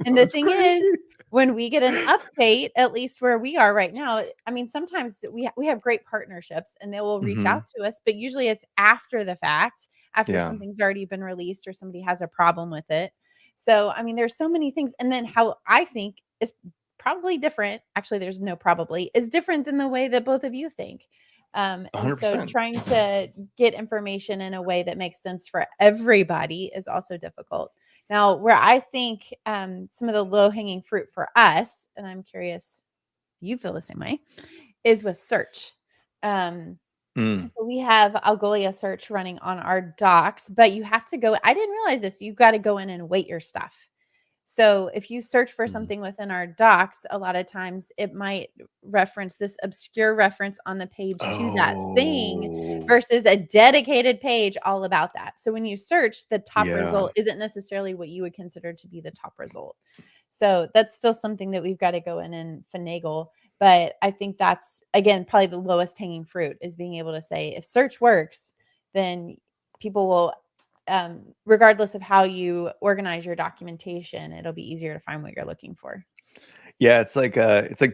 And the That's thing is, crazy. when we get an update, at least where we are right now, I mean, sometimes we have great partnerships and they will reach Mhm. out to us, but usually it's after the fact, after Yeah. something's already been released or somebody has a problem with it. So, I mean, there's so many things. And then how I think is probably different. Actually, there's no probably, is different than the way that both of you think. And so 100%. trying to get information in a way that makes sense for everybody is also difficult. Now, where I think some of the low hanging fruit for us, and I'm curious you feel the same way, is with search. Um, Mm. so we have Algolia search running on our docs, but you have to go. I didn't realize this. You've got to go in and weight your stuff. So if you search for something within our docs, a lot of times it might reference this obscure reference on the page to that thing Oh. versus a dedicated page all about that. So when you search, the top Yeah. result isn't necessarily what you would consider to be the top result. So that's still something that we've got to go in and finagle. But I think that's, again, probably the lowest hanging fruit, is being able to say, if search works, then people will, regardless of how you organize your documentation, it'll be easier to find what you're looking for. Yeah, it's like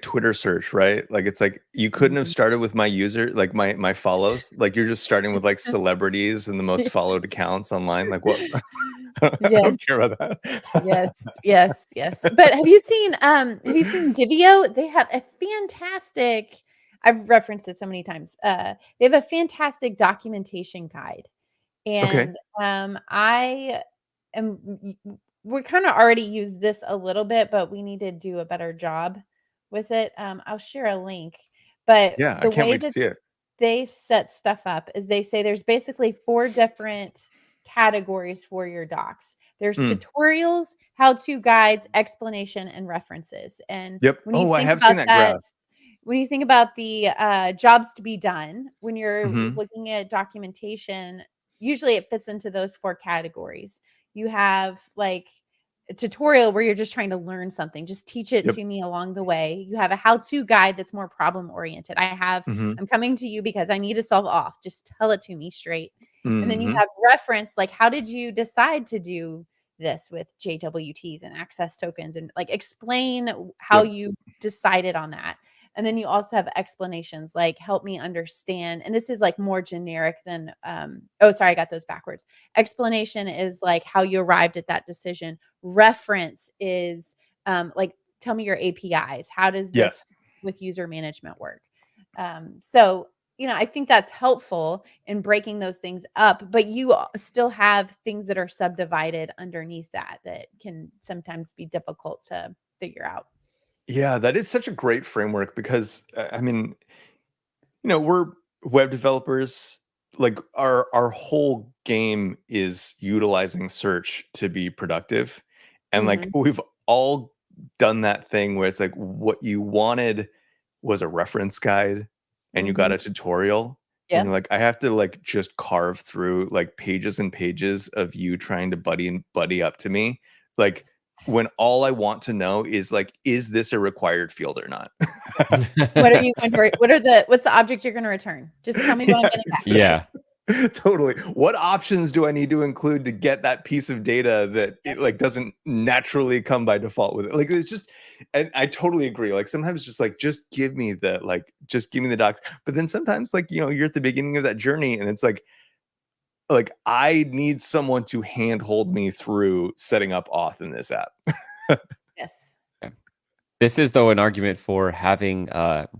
Twitter search, right? Like it's like you couldn't have started with my user, like my follows. Like you're just starting with like celebrities and the most followed accounts online. Like what? I Yes. don't care about that. Yes. But have you seen Divio? They have a fantastic, I've referenced it so many times. They have a fantastic documentation guide. Okay. And I am we're kind of already use this a little bit, but we need to do a better job with it. I'll share a link. But Yeah, I the can't way wait to that see it. they set stuff up is they say there's basically 4 different categories for your docs. There's Mm. tutorials, how-to guides, explanation, and references. And Yep. when you Oh, I think have seen about that that, graph. when you think about the jobs to be done, when you're Mhm. looking at documentation, usually it fits into those 4 categories. You have like a tutorial where you're just trying to learn something, just teach it Yep. to me along the way. You have a how-to guide that's more problem oriented. Mhm. I'm coming to you because I need to solve auth. Just tell it to me straight. And then you Mhm. have reference, like how did you decide to do this with JWTs and access tokens, and like explain how Yep. you decided on that. And then you also have explanations like help me understand. And this is like more generic than oh, sorry, I got those backwards. Explanation is like how you arrived at that decision. Reference is like tell me your APIs. How does this Yes. with user management work? So I think that's helpful in breaking those things up, but you still have things that are subdivided underneath that can sometimes be difficult to figure out. Yeah, that is such a great framework because I mean, we're web developers. Like our whole game is utilizing search to be productive. And like Mhm. we've all done that thing where it's like what you wanted was a reference guide and you got Mhm. a tutorial and you're Yep. like, I have to like just carve through like pages and pages of you trying to buddy up to me. Like when all I want to know is like, is this a required field or not? What are you going to what's the object you're going to return? Just tell me what I'm Yeah, getting back. Yeah. totally. What options do I need to include to get that piece of data that it like doesn't naturally come by default with it? Like it's just, and I totally agree. Like sometimes just like just give me the docs. But then sometimes like you're at the beginning of that journey and it's like I need someone to handhold me through setting up auth in this app. Yes. This is though an argument for having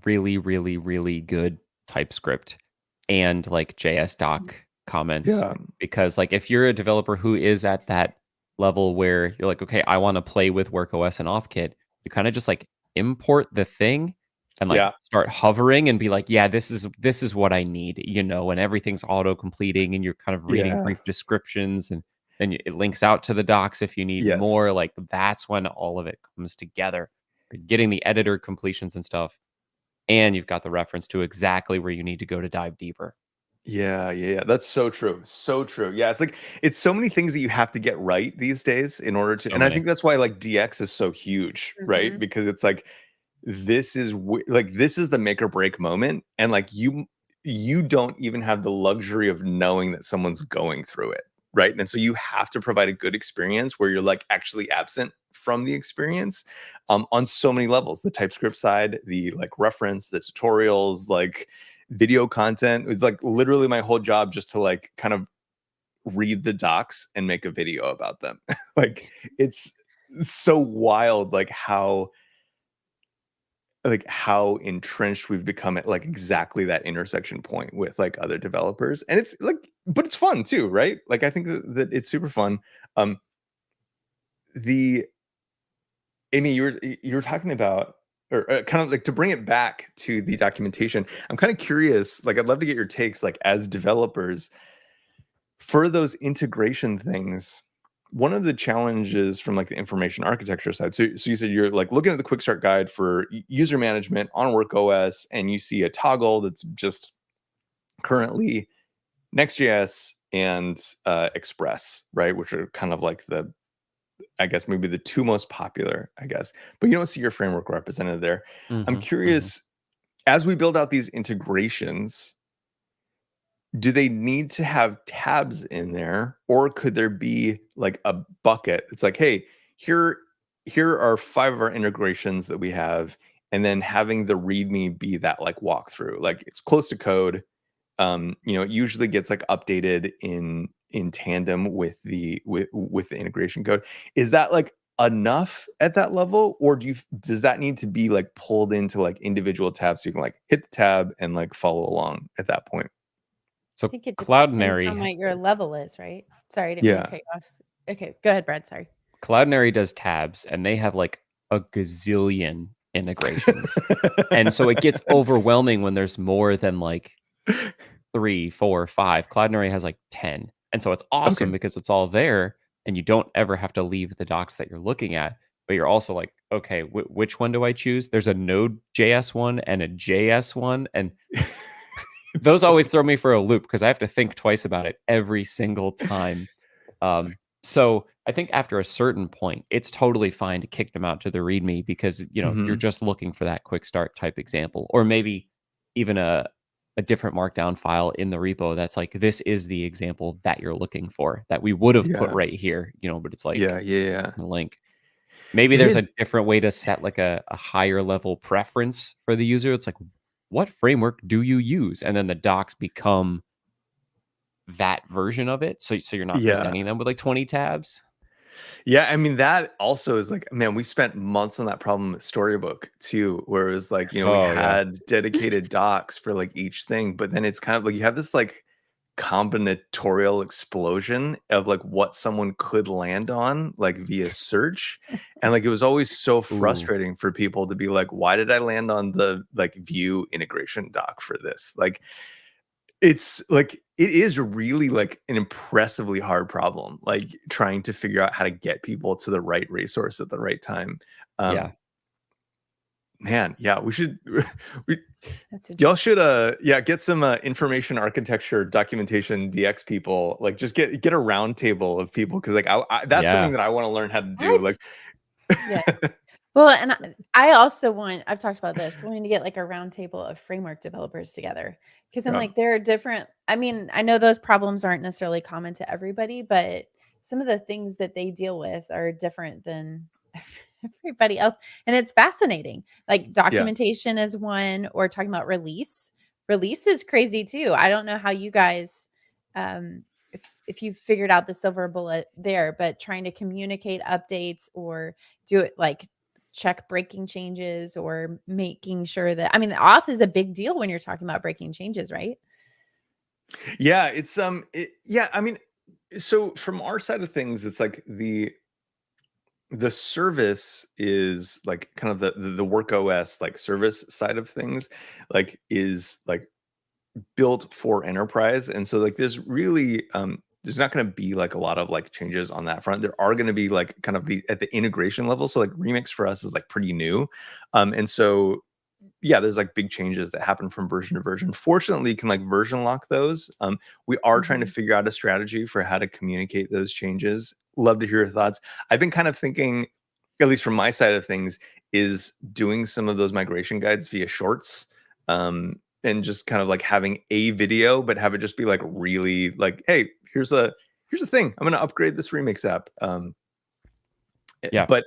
really, really, really good TypeScript and like JS doc comments. Yeah. Because like if you're a developer who is at that level where you're like, okay, I want to play with WorkOS and AuthKit, you kind of just like import the thing and like Yeah. start hovering and be like, yeah, this is what I need, and everything's auto completing and you're kind of reading Yeah. brief descriptions and then it links out to the docs if you need Yes. more. Like that's when all of it comes together. You're getting the editor completions and stuff, and you've got the reference to exactly where you need to go to dive deeper. Yeah. That's so true. So true. Yeah, it's like it's so many things that you have to get right these days in order to, So and I many. think that's why like DX is so huge, right? Because it's like this is like this is the make or break moment, and like you don't even have the luxury of knowing that someone's going through it, right? And so you have to provide a good experience where you're like actually absent from the experience, on so many levels, the TypeScript side, the like reference, the tutorials, like video content. It's like literally my whole job just to like kind of read the docs and make a video about them. Like it's so wild like how entrenched we've become at like exactly that intersection point with like other developers. And it's like, but it's fun too, right? Like I think that it's super fun. The Amy, you were talking about, or kind of like to bring it back to the documentation. I'm kind of curious. Like, I'd love to get your takes, like as developers, for those integration things. One of the challenges from like the information architecture side. So you said you're like looking at the quick start guide for user management on Work OS, and you see a toggle that's just currently Next.js and Express, right? Which are kind of like I guess maybe the two most popular, I guess, but you don't see your framework represented there. I'm curious, as we build out these integrations, do they need to have tabs in there, or could there be like a bucket? It's like, hey, here are 5 of our integrations that we have, and then having the README be that like walkthrough, like it's close to code. It usually gets like updated in tandem with the with the integration code. Is that like enough at that level, or does that need to be like pulled into like individual tabs so you can like hit the tab and like follow along at that point? I So think it depends on Cloudinary, what your level is, right? Sorry, I didn't mean to Yeah. cut you off. Okay, go ahead, Brad. Sorry. Cloudinary does tabs, and they have like a gazillion integrations, and so it gets overwhelming when there's more than like 3, 4, 5. Cloudinary has like 10, and so it's awesome Okay. because it's all there, and you don't ever have to leave the docs that you're looking at. But you're also like, okay, which one do I choose? There's a Node.js one and a JS one, and those always throw me for a loop because I have to think twice about it every single time. So I think after a certain point, it's totally fine to kick them out to the README because you're just looking for that quick start type example, or maybe even a different markdown file in the repo that's like, this is the example that you're looking for that we would have put Yeah. right here, but it's like Yeah. a link. Maybe It there's is. a different way to set like a higher level preference for the user. It's like, what framework do you use? And then the docs become that version of it. So you're not Yeah. presenting them with like 20 tabs. Yeah, I mean, that also is like, man, we spent months on that problem at Storybook too, where it was like, we Oh, yeah. had dedicated docs for like each thing, but then it's kind of like you have this like combinatorial explosion of like what someone could land on like via search. And like it was always so frustrating for people to be like, why did I land on the like Vue integration doc for this? Like it's like it is really like an impressively hard problem, like trying to figure out how to get people to the right resource at the right time. Yeah. Man, yeah, we should we That's y'all interesting. should get some information architecture documentation DX people, like just get a round table of people, because like that's something that I want to learn how to do. Like Yeah. Well, and I also I've talked about this, wanting to get like a round table of framework developers together. Because I'm Yeah. like, there are different, I mean, I know those problems aren't necessarily common to everybody, but some of the things that they deal with are different than everybody else. And it's fascinating. Like documentation is one, or talking about release. Release is crazy too. I don't know how you guys, if you've figured out the silver bullet there, but trying to communicate updates or do it like check breaking changes, or making sure that, I mean, the auth is a big deal when you're talking about breaking changes, right? Yeah, it's I mean, so from our side of things, it's like the service is like kind of the work OS like service side of things, like is like built for enterprise. And so like there's not going to be like a lot of like changes on that front. There are going to be like kind of at the integration level. So like Remix for us is like pretty new. And so yeah, there's like big changes that happen from version to version. Fortunately, you can like version lock those. We are trying to figure out a strategy for how to communicate those changes. Love to hear your thoughts. I've been kind of thinking, at least from my side of things, is doing some of those migration guides via shorts, and just kind of like having a video, but have it just be like really like, hey, here's a thing. I'm going to upgrade this remix app. Yeah. But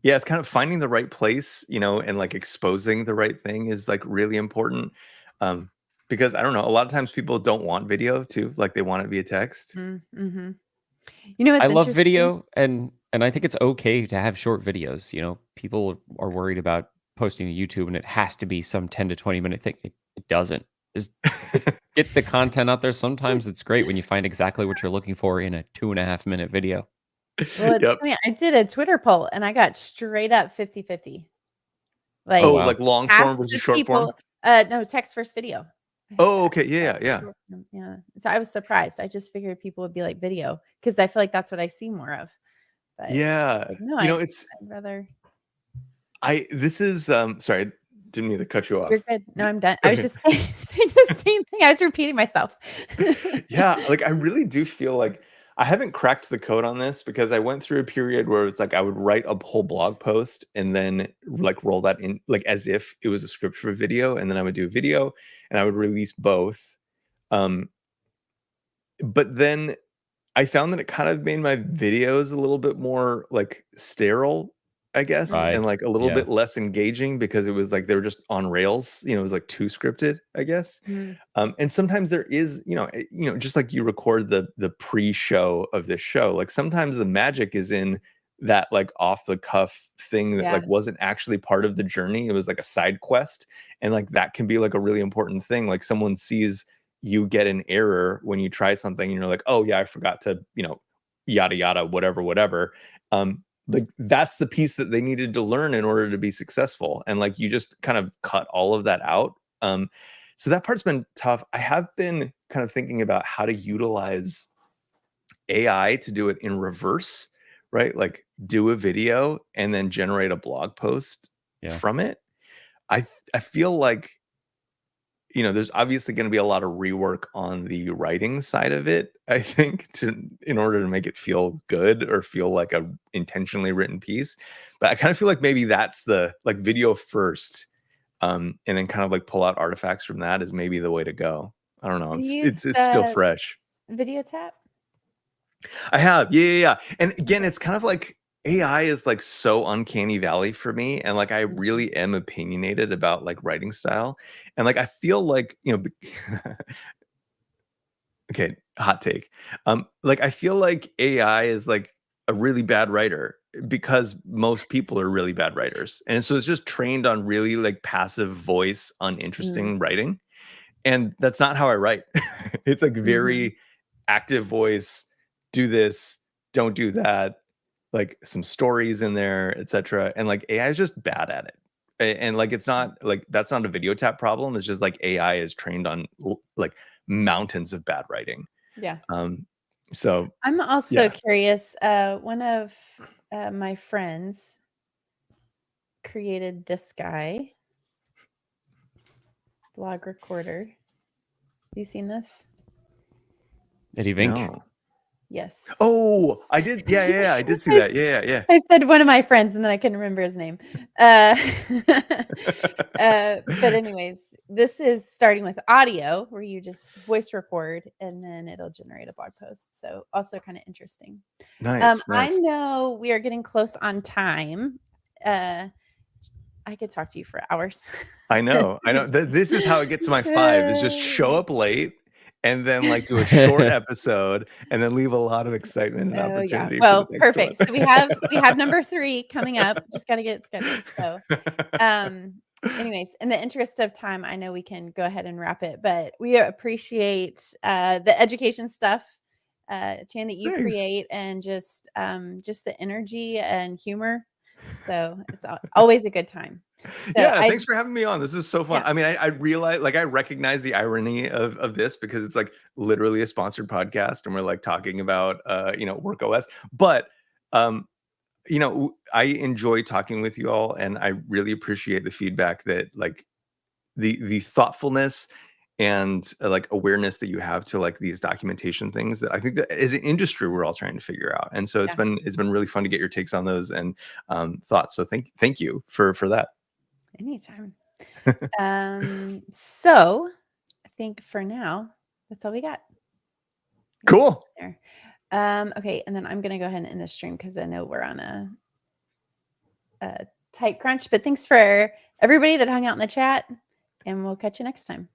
yeah, it's kind of finding the right place, and like exposing the right thing is like really important. Because I don't know, a lot of times people don't want video too, like they want it via text. Mm-hmm. I It's love interesting. video, and I think it's okay to have short videos. People are worried about posting to YouTube and it has to be some 10 to 20 minute thing. It doesn't. Just get the content out there. Sometimes it's great when you find exactly what you're looking for in a 2.5 minute video. Well, it's Yep. funny. I did a Twitter poll and I got straight up 50-50. Like, Oh, wow. like long half form versus the short form? no, text versus video. Oh, okay. Yeah. Yeah. So I was surprised. I just figured people would be like video because I feel like that's what I see more of. But Yeah. no, I'd rather. this is sorry, I didn't mean to cut you off. You're good. No, I'm done. I was Okay. just saying the same thing. I was repeating myself. Yeah, like I really do feel like I haven't cracked the code on this because I went through a period where it's like I would write a whole blog post and then like roll that in like as if it was a script for a video, and then I would do a video and I would release both. But then I found that it kind of made my videos a little bit more like sterile, I guess, Right. and like a little Yeah. bit less engaging because it was like they were just on rails. It was like too scripted, I guess. And sometimes there is, just like you record the pre-show of this show, like sometimes the magic is in that like off the cuff thing that like wasn't actually part of the journey. It was like a side quest, and like that can be like a really important thing. Like someone sees you get an error when you try something and you're like, oh yeah, I forgot to, yada yada, whatever. Like that's the piece that they needed to learn in order to be successful, and like you just kind of cut all of that out. So that part's been tough. I have been kind of thinking about how to utilize AI to do it in reverse, right? Like do a video and then generate a blog post from it. I feel like there's obviously going to be a lot of rework on the writing side of it, I think, in order to make it feel good or feel like a intentionally written piece. But I kind of feel like maybe that's the like video first, and then kind of like pull out artifacts from that is maybe the way to go. I don't know. It's still fresh. Video tap? I have. Yeah. And again, it's kind of like AI is like so uncanny valley for me. And like, I really am opinionated about like writing style. And like, I feel like, okay, hot take. Like, I feel like AI is like a really bad writer because most people are really bad writers. And so it's just trained on really like passive voice, uninteresting writing. And that's not how I write. It's like very active voice, do this, don't do that, like some stories in there, etc. And like AI is just bad at it. And like it's not like that's not a video tap problem. It's just like AI is trained on like mountains of bad writing. Yeah. So I'm also curious. One of my friends created this guy, blog recorder. Have you seen this? Did he vink? No. Yes. Oh, I did. Yeah. I did see that. Yeah. I said one of my friends, and then I couldn't remember his name. But anyways, this is starting with audio, where you just voice record, and then it'll generate a blog post. So also kind of interesting. Nice. I know we are getting close on time. I could talk to you for hours. I know. This is how I get to my 5 is just show up late and then like do a short episode and then leave a lot of excitement and opportunity. Well, perfect. So we have number 3 coming up. Just got to get it scheduled. So, anyways, in the interest of time, I know we can go ahead and wrap it, but we appreciate the education stuff, Chan, that you create, and just the energy and humor. So it's always a good time. So thanks for having me on. This is so fun. I mean, I realize, like, I recognize the irony of this because it's like literally a sponsored podcast and we're like talking about, work OS. But you know, I enjoy talking with you all, and I really appreciate the feedback that like the thoughtfulness and like awareness that you have to like these documentation things that I think that as an industry we're all trying to figure out. And so it's been really fun to get your takes on those and thoughts. So thank you for that. Anytime. So I think for now that's all we got. Cool. There. Okay, and then I'm gonna go ahead and end the stream because I know we're on a tight crunch. But thanks for everybody that hung out in the chat, and we'll catch you next time.